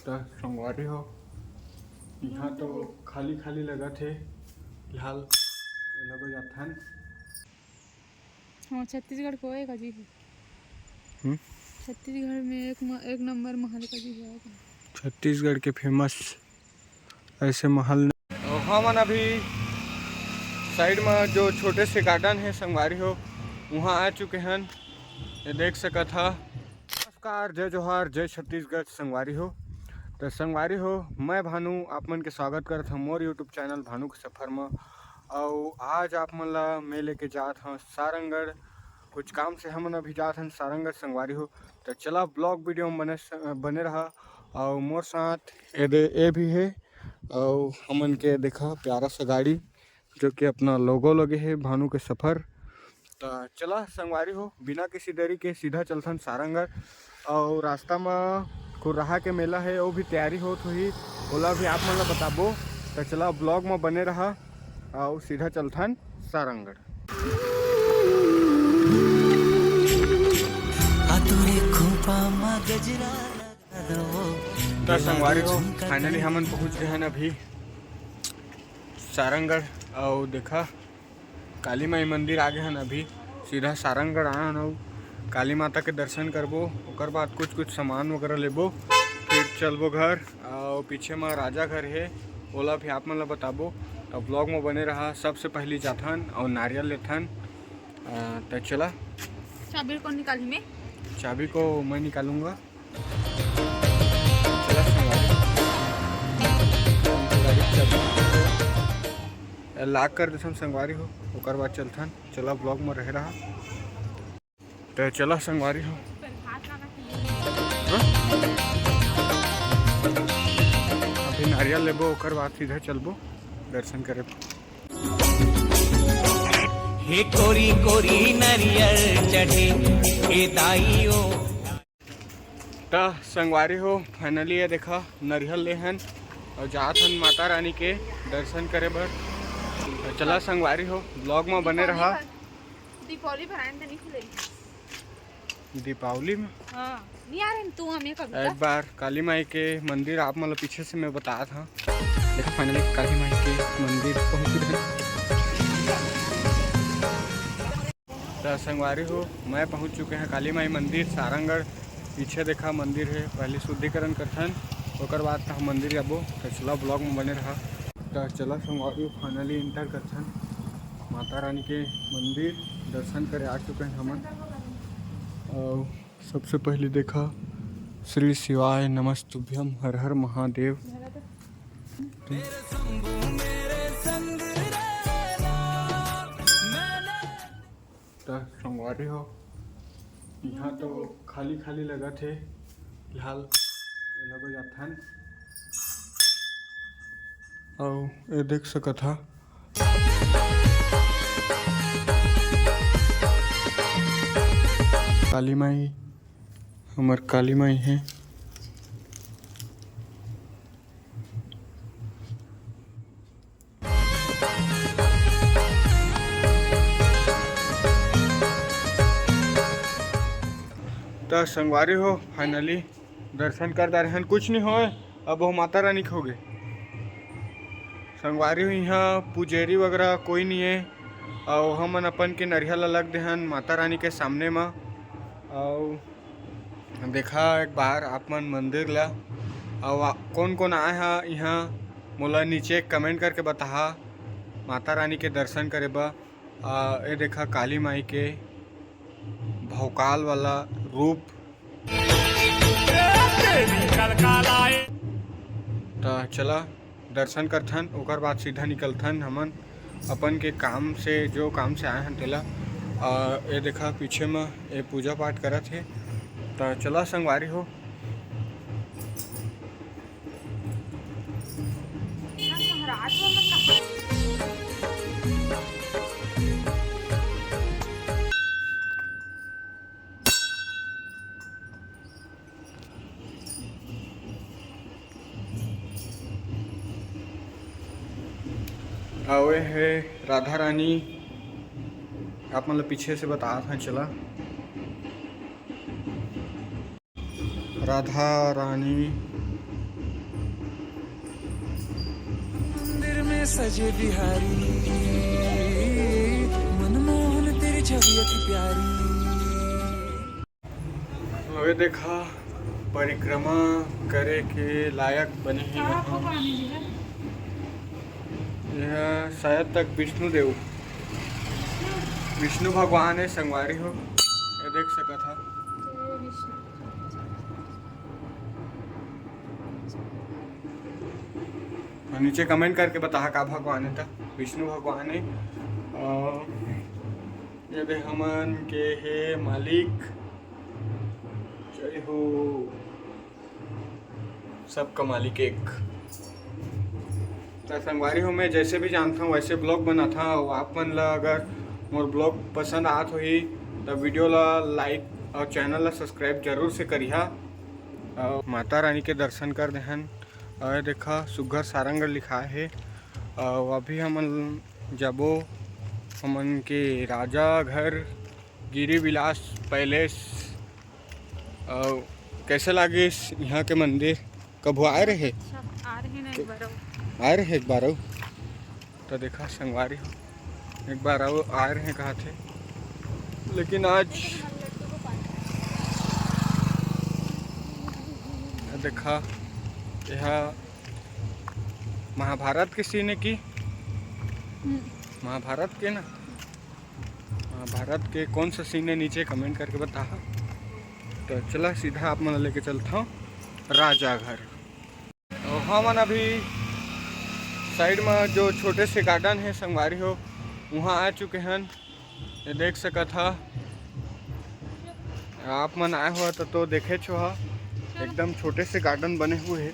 तो संगवारी हो यहाँ तो खाली खाली लगा थे फिलहाल ये लोग जाथन। हाँ, छत्तीसगढ़ को एक अजीब है। छत्तीसगढ़ में एक नंबर महल का जी है। छत्तीसगढ़ के फेमस ऐसे महल हाँ मन अभी साइड में जो छोटे से गार्डन है संगवारी हो वहाँ आ चुके हैं। ये देख सका था। नमस्कार, जय जोहार, जय छत्तीसगढ़ संगवारी हो। तो संगवारी हो मैं भानु आप मन के स्वागत करत हूँ मोर यूट्यूब चैनल भानु के सफ़र में। और आज आप मन ला मैं लेके जात हूँ सारंगढ़। कुछ काम से हम अभी जात हन सारंगढ़ संगवारी हो। तो चला ब्लॉग वीडियो में बने रहा और मोर साथ ए भी है। और हमन के देखा प्यारा सा गाड़ी जो कि अपना लोगो लगे है भानु के सफ़र। तो चला संगवारी हो बिना किसी देरी के सीधा चलथन सारंगढ़। और रास्ता में खुरहा के मेला है वो भी तैयारी होत हुई ओला भी आप मन ला बताबो। तो चला ब्लॉग में बने रहा और सीधा चलथन सारंगढ़। तो संगवारी हो फाइनली हमन पहुंच गए हैं अभी सारंगढ़। और देखा काली माई मंदिर आ गए हैं अभी सीधा सारंगढ़ आया हन। और काली माता के दर्शन करबो ओकर बाद कुछ सामान वगैरह लेबो फिर चलबो घर। और पीछे में राजा घर है ओला भी आप मन ला बताबो। तो ब्लॉग में बने रहा। सबसे पहले जाथन और नारियल लेथन। तो चला चाबी को निकाली में चाबी को मैं निकालूंगा। लाक कर देथन संगवारी हो ओकर बाद चलथन। चला ब्लॉग में रह रहा। तो चला संगवारी हो अभी नारियल लेबो ओकर बाद सीधा चलबो दर्शन करे। हे कोरी कोरी नारियल चढ़े हे दाइयो। तो संगवारी हो फाइनली ये देखा नारियल ले हन और जात हन माता रानी के दर्शन करे बर। तो चला संगवारी हो ब्लॉग में बने रहा। दीपावली भरान नहीं खुले दीपावली में हाँ नहीं आ रहे तू हमें कभी एक बार काली माई के मंदिर आप मतलब पीछे से मैं बताया था। देखा फाइनली काली माई के मंदिर पहुँच गए। तो संगवारी हो मैं पहुँच चुके हैं काली माई मंदिर सारंगढ़। पीछे देखा मंदिर है पहले शुद्धिकरण करथन ओकर बाद हम मंदिर जाबो। तो चला ब्लॉग में बने रहा। तो चला संगवारी फाइनली इंटर करथन माता रानी के मंदिर दर्शन करे आ चुके हैं हमन। और सबसे पहले देखा श्री शिवाय नमस्तुभ्यम हर हर महादेव। तो संगवारी हो यहाँ तो खाली खाली लगा थे फिलहाल ये लोग जाथन। और ये देख सका था काली माई हमार काली माई है। तो संगवारी हो फाइनली दर्शन कर रहे हैं कुछ नहीं होए अब वो माता रानी के हो गए। संगवारी हो यहाँ पुजेरी वगैरह कोई नहीं है और हम अपन के नारियल अलग देहन माता रानी के सामने में। और देखा एक बार आप मन मंदिर ला और कौन कौन आए हैं यहाँ मोला नीचे कमेंट करके बता माता रानी के दर्शन करे बा। ये देखा काली माई के भौकाल वाला रूप। तो चला दर्शन करथन ओकर बाद सीधा निकलथन हमन अपन के काम से जो काम से आए हैं तेला। ये देखा पीछे में ये पूजा पाठ करत है। तो चला संगवारी हो आवे है राधा रानी आप मतलब पीछे से बता था। चला राधा रानी में सजे बिहारी, मनमोहन तेरी छवि अति प्यारी। ये देखा परिक्रमा करे के लायक बने हैं यह शायद तक विष्णु भगवान है संगवारी हो ये देख सका था। और नीचे कमेंट करके बता का भगवान है था विष्णु भगवान है। ये देख हमन के है मालिक जय हो सबका मालिक एक। तो संगवारी हो मैं जैसे भी जानता हूँ वैसे ब्लॉग बना था और आप मन ला अगर मोर ब्लॉग पसंद आत होही तो वीडियो ला लाइक और चैनल ला सब्सक्राइब जरूर से करिहा और माता रानी के दर्शन कर देहन। और देखा सुघर सारंग लिखा है और अभी हमन जबो हमन के राजा घर गिरी विलास पैलेस। और कैसे लागे यहाँ के मंदिर कब आए रहे एक बार तो देखा संगवारी हो एक बार आओ आए रहे कहा थे लेकिन आज देखा यह महाभारत के सीन की महाभारत के ना महाभारत के कौन सा सीन है नीचे कमेंट करके बता। तो चला सीधा आप मन लेके चलता हूँ राजा घर। और हाँ मन अभी साइड में जो छोटे से गार्डन है संगवारी हो वहाँ आ चुके हैं। ये देख सका था आप मन आए हुआ तो देखे छो हा एकदम छोटे से गार्डन बने हुए हैं।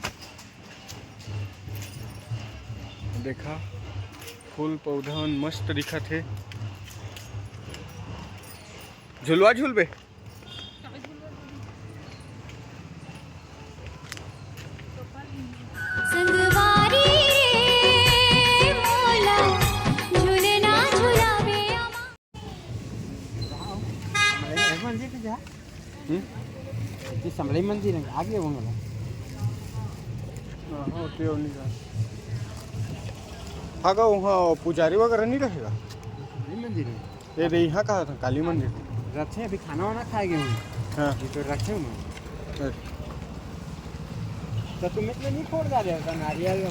देखा फूल पौधा मस्त दिखत है। झुलवा झुलबे समलाई मंदिर है आगे वो वाला हाँ वहाँ पुजारी वगैरह नहीं रहेगा मंदिर है ये यहाँ कहा था काली मंदिर रखे अभी खाना वाना खाएंगे हम। हाँ तो रखे हुए तो तुम इतने नहीं छोड़ जा रहे हो नारियल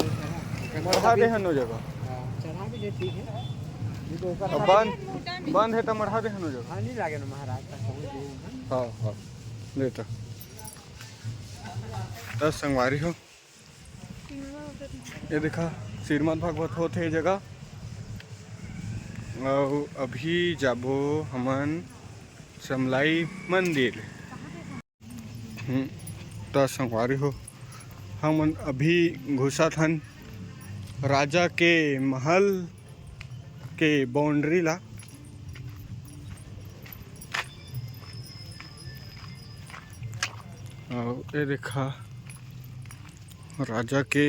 मढ़ा दे हनो जगह चढ़ा भी ठीक है बंद है तो मढ़ा दे हनो जगह। हाँ नहीं लागे ना महाराज तक। हाँ हाँ लेता 10 संगवारी हो ये देखा श्रीमद् भागवत होते है जगह। और अभी जाबो हमन समलाई मंदिर। तो संगवारी हो हम अभी घुसा थन राजा के महल के बाउंड्री ला। और ये देखा राजा के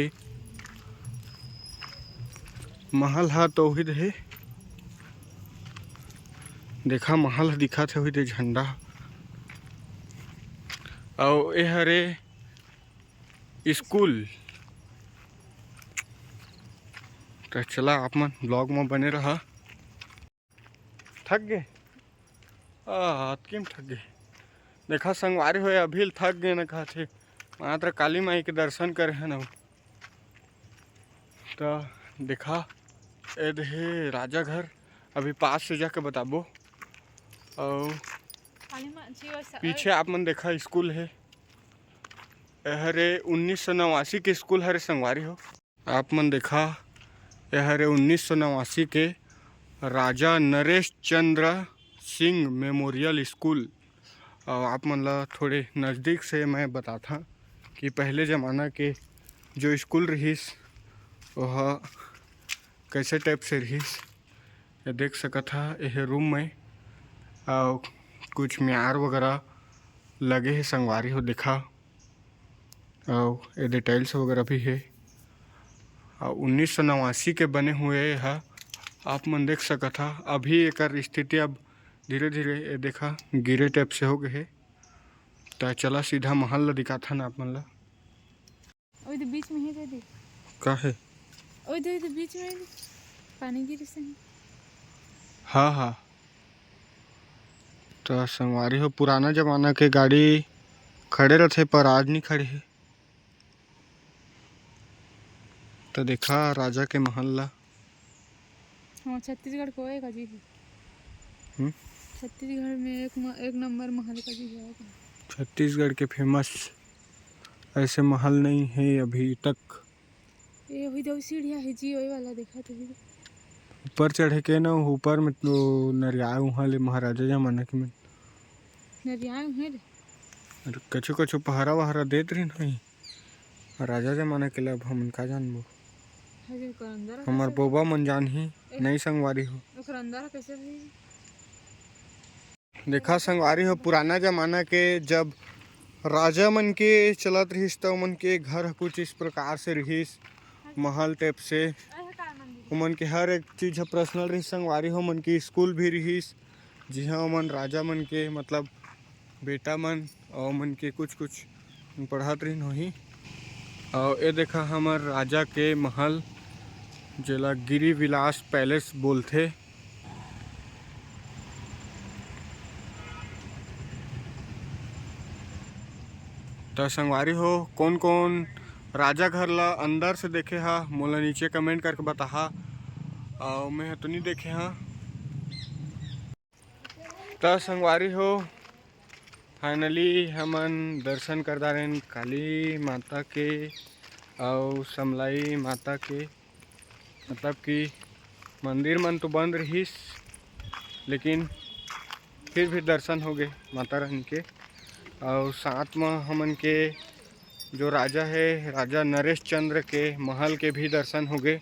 महल हा तो ही है देखा महल दिखा थे हुई झंडा। और ये हरे स्कूल। तो चला आप मन ब्लॉग में बने रहा। थक गए किम थक गए देखा संगवारी हो अभी थक गए ना कहा थे मात्र काली माई के दर्शन करे है ना। तो देखा ये राजा घर अभी पास से जाके बताबो। और पीछे आप मन देखा स्कूल है हरे 1989 के स्कूल हरे संगवारी हो। आप मन देखा यह हरे 1989 के राजा नरेश चंद्र सिंह मेमोरियल स्कूल। और आप मन ला थोड़े नज़दीक से मैं बताता कि पहले ज़माना के जो स्कूल रहीस वह कैसे टाइप से रहीस। ये देख सका था यह रूम में और कुछ म्यार वगैरह लगे हैं संगवारी हो देखा। और ये डिटेल्स वगैरह भी है और 1989 के बने हुए है आप मन देख सका था। अभी एक स्थिति अब धीरे धीरे ये देखा गिरे टाइप से हो गए है। तो चला सीधा महल ला दिखा था ना आप मन ला अभी तो बीच में ही दे दे का है इधर बीच में पानी गिर से हाँ हाँ। तो संगवारी हो पुराना जमाना के गाड़ी खड़े रहते पर आज नहीं खड़े है। तो देखा राजा के महल ला। हाँ छत्तीसगढ़ को एक अजीब है। छत्तीसगढ़ में एक नंबर महल का जी है। छत्तीसगढ़ के फेमस ऐसे महल नहीं है अभी तक। ये वही दो सीढ़ियाँ है जी वही वाला देखा तो ऊपर चढ़े के ना ऊपर में तो नरिया वहाँ ले महाराजा जमाना के में नरिया है कछु कछु पहरा वहरा देत रही नहीं राजा जमाना के लिए। अब हम का जानबो हमार बोबा मन जान ही नहीं संगवारी हो। अंदर कैसे भाई देखा संगवारी हो पुराना जमाना के जब राजा मन के चलत रहिस तो मन के घर कुछ इस प्रकार से रहिस महल टाइप से। उमन के हर एक चीज़ पर्सनल रही संगवारी हो। मन की स्कूल भी रहिस जिहाँ उमन राजा मन के मतलब बेटा मन और मन के कुछ कुछ पढ़त रही होही। और ये देखा हमार राजा के महल जेला गिरी विलास पैलेस बोलते। तो संगवारी हो कौन कौन राजा घर ला अंदर से देखे हा मोला नीचे कमेंट करके बताहा। और मैं तो नहीं देखे हाँ। तो संगवारी हो फाइनली हमन दर्शन करदा रहे काली माता के और समलाई माता के। मतलब कि मंदिर मन तो बंद रहिस लेकिन फिर भी दर्शन हो गए माता रानी के। और साथ में हमन के जो राजा है राजा नरेश चंद्र के महल के भी दर्शन हो गए।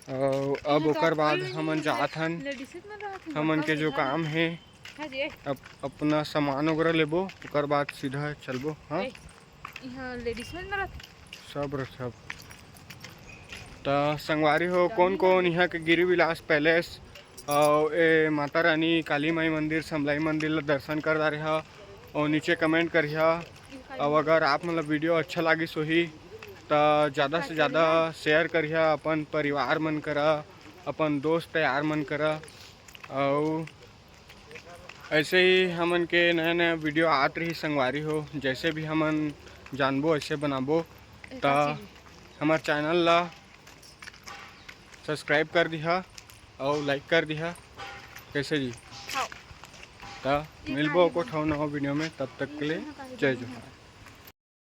और अब ओकर बाद हमन जात हन हमन के जो काम है अब अपना सामान वगैरह लेबो ओकर बाद सीधा चलबो। हाँ सब सब। तो संगवारी हो कौन कौन यहाँ के गिरी विलास पैलेस और ए माता रानी काली माई मंदिर समलाई मंदिर ला दर्शन कर दा रहा और नीचे कमेंट करिहा। और अगर आप मतलब वीडियो अच्छा लगी सोही तो ज़्यादा से ज़्यादा शेयर करिहा अपन परिवार मन करा अपन दोस्त यार मन करा। और ऐसे ही हमन के नया नया वीडियो आत रही संगवारी हो जैसे भी हमन जानबो ऐसे बनाबो। तो हमार चैनल ला सब्सक्राइब कर दिहा और लाइक कर दिहा कैसे जी। तो मिलबो को ठो नवा वीडियो में तब तक के लिए जय जोहार।